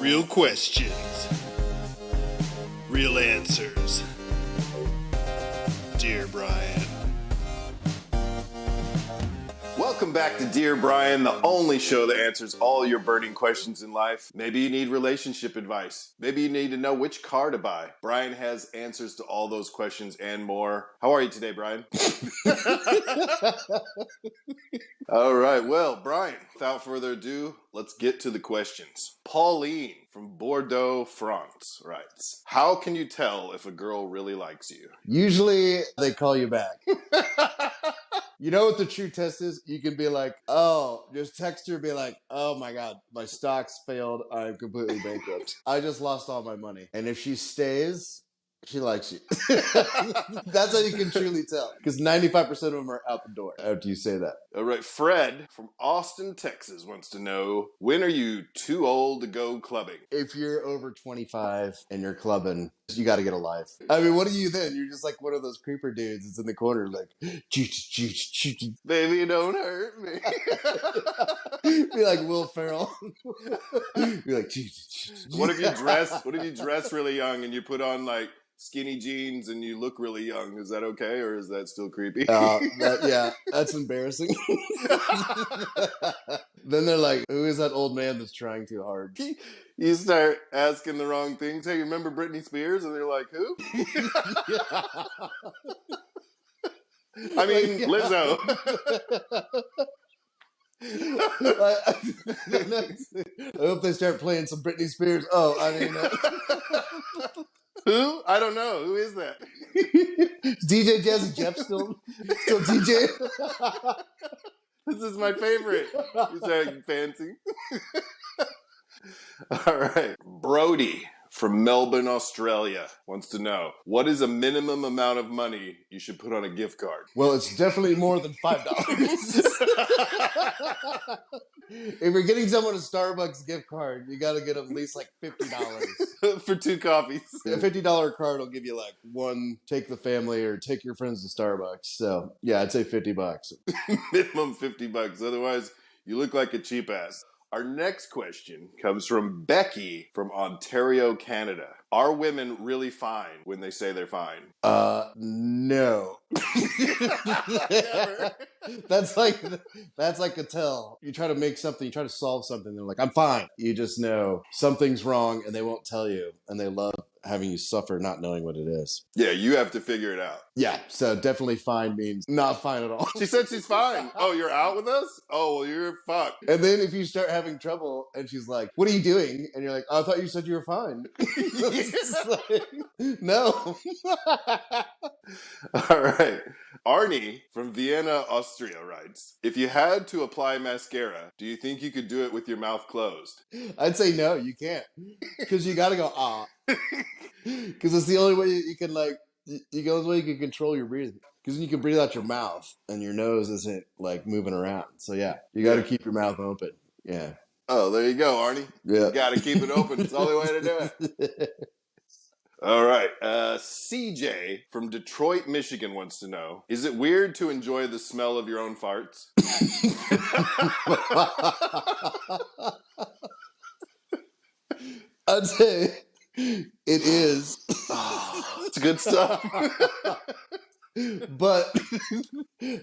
Real questions. Real answers. Dear Brian. Welcome back to Dear Brian, the only show that answers all your burning questions in life. Maybe you need relationship advice. Maybe you need to know which car to buy. Brian has answers to all those questions and more. How are you today, Brian? All right, well, Brian, without further ado, let's get to the questions. Pauline from Bordeaux, France writes, how can you tell if a girl really likes you? Usually they call you back. You know what the true test is? You can be like, oh, just text her and be like, oh my God, my stocks failed. I'm completely bankrupt. I just lost all my money. And if she stays, she likes you. That's how you can truly tell. Because 95% of them are out the door after you say that. All right, Fred from Austin, Texas wants to know, when are you too old to go clubbing? If you're over 25 and you're clubbing, you got to get a life. I mean, what are you then? You're just like one of those creeper dudes that's in the corner like, baby, don't hurt me. Be like Will Ferrell. Be like, What if you dress really young and you put on like skinny jeans and you look really young? Is that okay, or is that still creepy? Yeah, that's embarrassing. Then they're like, who is that old man that's trying too hard? You start asking the wrong things. Hey, you remember Britney Spears? And they're like, who? I mean, Lizzo. I hope they start playing some Britney Spears. Oh, I mean... Who? I don't know. Who is that? DJ Jazzy Jeff still DJ? This is my favorite. You sound fancy. All right. Brody from Melbourne, Australia wants to know, what is a minimum amount of money you should put on a gift card? Well, it's definitely more than $5. If you're getting someone a Starbucks gift card, you got to get at least like $50. For 2 coffees. A $50 card will give you like one, take the family or take your friends to Starbucks. So yeah, I'd say $50. Minimum $50. Otherwise, you look like a cheap ass. Our next question comes from Becky from Ontario, Canada. Are women really fine when they say they're fine? No. Never. That's like a tell. You try to make something, you try to solve something, they're like, I'm fine. You just know something's wrong and they won't tell you. And they love having you suffer not knowing what it is. Yeah, you have to figure it out. Yeah, so definitely fine means not fine at all. She said she's fine. Oh, you're out with us? Oh, well, you're fucked. And then if you start having trouble and she's like, what are you doing? And you're like, oh, I thought you said you were fine. Like, no. All right. Arnie from Vienna, Austria writes, if you had to apply mascara, do you think you could do it with your mouth closed? I'd say no, you can't. Because you got to go, ah. Because it's the only way you can, like, the only way you can control your breathing. Because you can breathe out your mouth and your nose isn't, like, moving around. So, yeah, you got to keep your mouth open. Yeah. Oh, there you go, Arnie. Yeah. You got to keep it open. It's the only way to do it. All right. CJ from Detroit, Michigan wants to know, is it weird to enjoy the smell of your own farts? I'd say it is. Oh, it's good stuff. But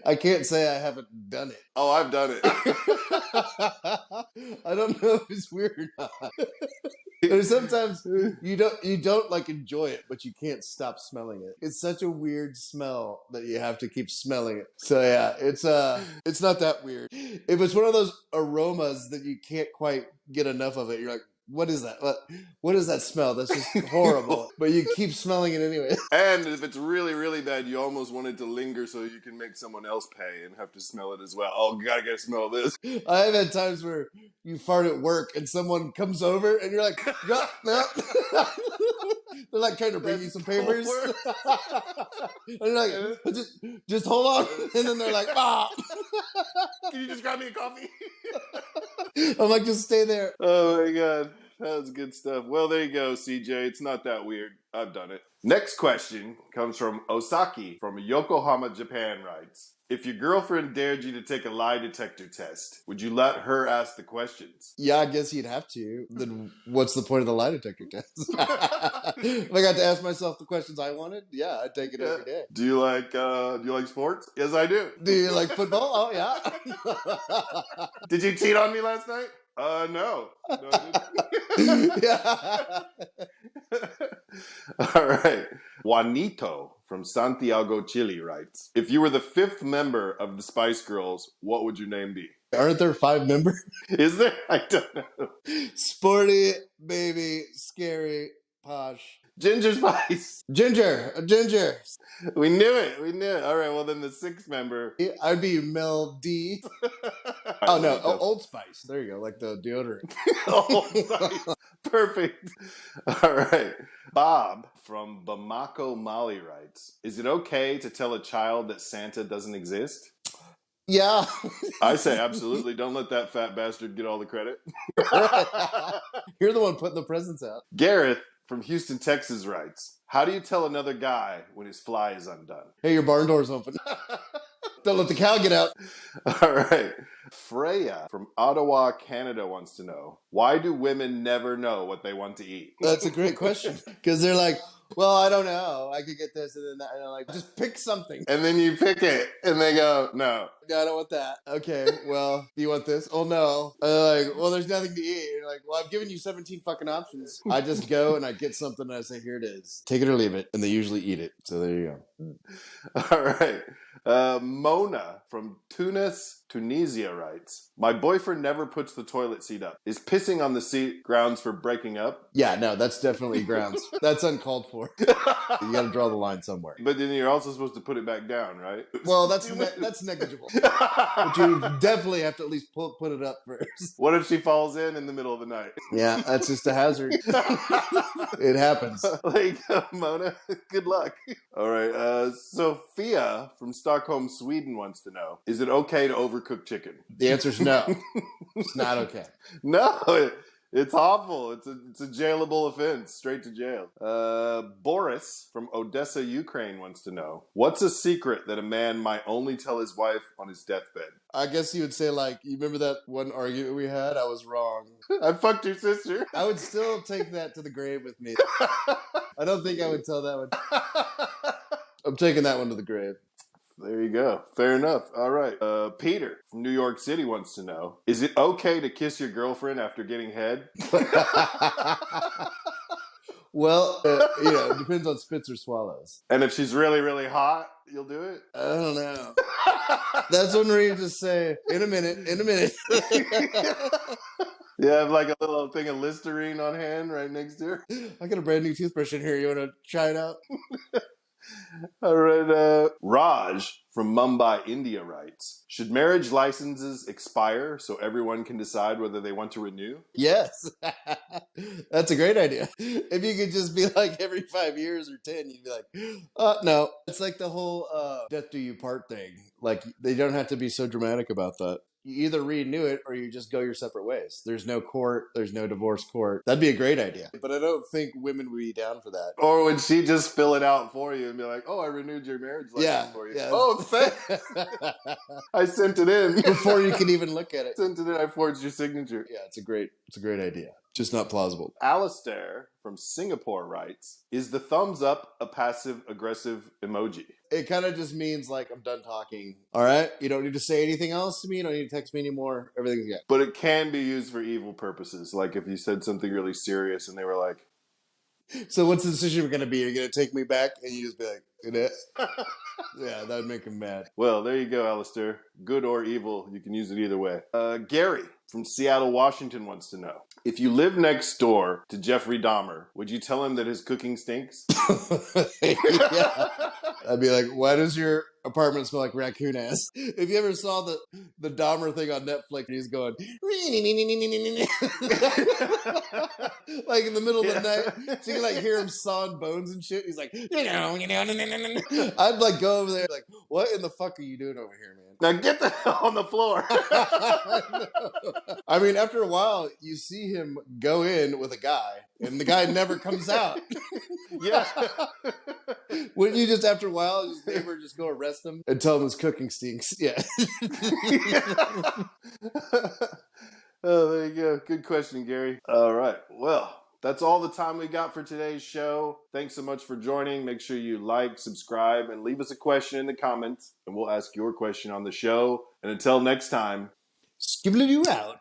I can't say I haven't done it. Oh, I've done it. I don't know if it's weird or not. There's sometimes you don't like enjoy it, but you can't stop smelling it. It's such a weird smell that you have to keep smelling it. So yeah, it's not that weird. If it's one of those aromas that you can't quite get enough of it, you're like, what is that? What is that smell? That's just horrible. But you keep smelling it anyway. And if it's really, really bad, you almost want it to linger so you can make someone else pay and have to smell it as well. Oh, gotta get a smell of this. I have had times where you fart at work and someone comes over and you're like, no, no. They're like trying to bring you some papers. And you're like, just hold on. And then they're like, ah. Can you just grab me a coffee? I'm like, just stay there. Oh my God. That was good stuff. Well, there you go, CJ. It's not that weird. I've done it. Next question comes from Osaki from Yokohama, Japan writes, If your girlfriend dared you to take a lie detector test, would you let her ask the questions? Yeah, I guess you'd have to. Then what's the point of the lie detector test? If I got to ask myself the questions I wanted, yeah, I'd take it every day. Do you like sports? Yes, I do. Do you like football? Oh, yeah. Did you cheat on me last night? No. No, I didn't. Yeah. All right. Juanito from Santiago, Chile writes, if you were the fifth member of the Spice Girls, what would your name be? Aren't there 5 members? Is there? I don't know. Sporty, baby, scary, posh. Ginger Spice. Ginger. We knew it. All right. Well, then the sixth member. I'd be Mel D. Oh, no. Old Spice. There you go. Like the deodorant. Old Spice. Perfect. All right. Bob from Bamako, Mali writes, is it okay to tell a child that Santa doesn't exist? Yeah. I say absolutely. Don't let that fat bastard get all the credit. You're the one putting the presents out. Gareth from Houston, Texas writes, how do you tell another guy when his fly is undone? Hey, your barn door's open. Don't let the cow get out. All right. Freya from Ottawa, Canada wants to know, why do women never know what they want to eat? That's a great question. Because they're like, well, I don't know. I could get this and then that. And I'm like, just pick something. And then you pick it and they go, no. No, I don't want that. Okay, well, do you want this? Oh, no. And they're like, well, there's nothing to eat. And you're like, well, I've given you 17 fucking options. I just go and I get something and I say, here it is. Take it or leave it. And they usually eat it. So there you go. All right. Mona from Tunis, Tunisia writes, my boyfriend never puts the toilet seat up. Is pissing on the seat grounds for breaking up? Yeah, no, that's definitely grounds. That's uncalled for. You got to draw the line somewhere. But then you're also supposed to put it back down, right? Well, that's negligible. But you definitely have to at least put it up first. What if she falls in the middle of the night? Yeah, that's just a hazard. It happens. Like, Mona, good luck. All right. Sophia from Stockholm, Sweden wants to know, is it okay to overcook chicken? The answer is no. It's not okay. No, it's awful. It's a jailable offense. Straight to jail. Boris from Odessa, Ukraine wants to know, what's a secret that a man might only tell his wife on his deathbed? I guess you would say, like, you remember that one argument we had? I was wrong. I fucked your sister. I would still take that to the grave with me. I don't think I would tell that one. I'm taking that one to the grave. There you go. Fair enough. All right. Peter from New York City wants to know, is it okay to kiss your girlfriend after getting head? Well, it depends on spits or swallows. And if she's really, really hot, you'll do it? I don't know. That's when we just say, in a minute. You have like a little thing of Listerine on hand right next to her? I got a brand new toothbrush in here. You want to try it out? All right. Raj from Mumbai, India writes, should marriage licenses expire so everyone can decide whether they want to renew? Yes. That's a great idea. If you could just be like every 5 years or 10, you'd be like, no. It's like the whole death do you part thing. Like, they don't have to be so dramatic about that. You either renew it or you just go your separate ways. There's no court. There's no divorce court. That'd be a great idea. But I don't think women would be down for that. Or would she just fill it out for you and be like, oh, I renewed your marriage license for you. Yeah. Oh, thanks. I sent it in. Before you can even look at it. Sent it in. I forged your signature. Yeah, it's a great idea. Just not plausible. Alistair from Singapore writes, is the thumbs up a passive-aggressive emoji? It kind of just means like, I'm done talking. All right? You don't need to say anything else to me. You don't need to text me anymore. Everything's good. But it can be used for evil purposes. Like if you said something really serious and they were like, so what's the decision going to be? You're going to take me back? And you just be like, yeah, that would make him mad. Well, there you go, Alistair. Good or evil, you can use it either way. Gary from Seattle, Washington wants to know, if you live next door to Jeffrey Dahmer, would you tell him that his cooking stinks? Yeah. I'd be like, why does your apartment smell like raccoon ass? If you ever saw the Dahmer thing on Netflix, he's going like in the middle of the night, so you can like hear him sawing bones and shit. He's like, I'd like go over there like, what in the fuck are you doing over here, man? Now get the hell on the floor. I mean, after a while, you see him go in with a guy, and the guy never comes out. Yeah. Wouldn't you just, after a while, his neighbor just go arrest him and tell him his cooking stinks? Yeah. Oh, there you go. Good question, Gary. All right. Well, that's all the time we got for today's show. Thanks so much for joining. Make sure you like, subscribe, and leave us a question in the comments, and we'll ask your question on the show. And until next time, Skibble you out.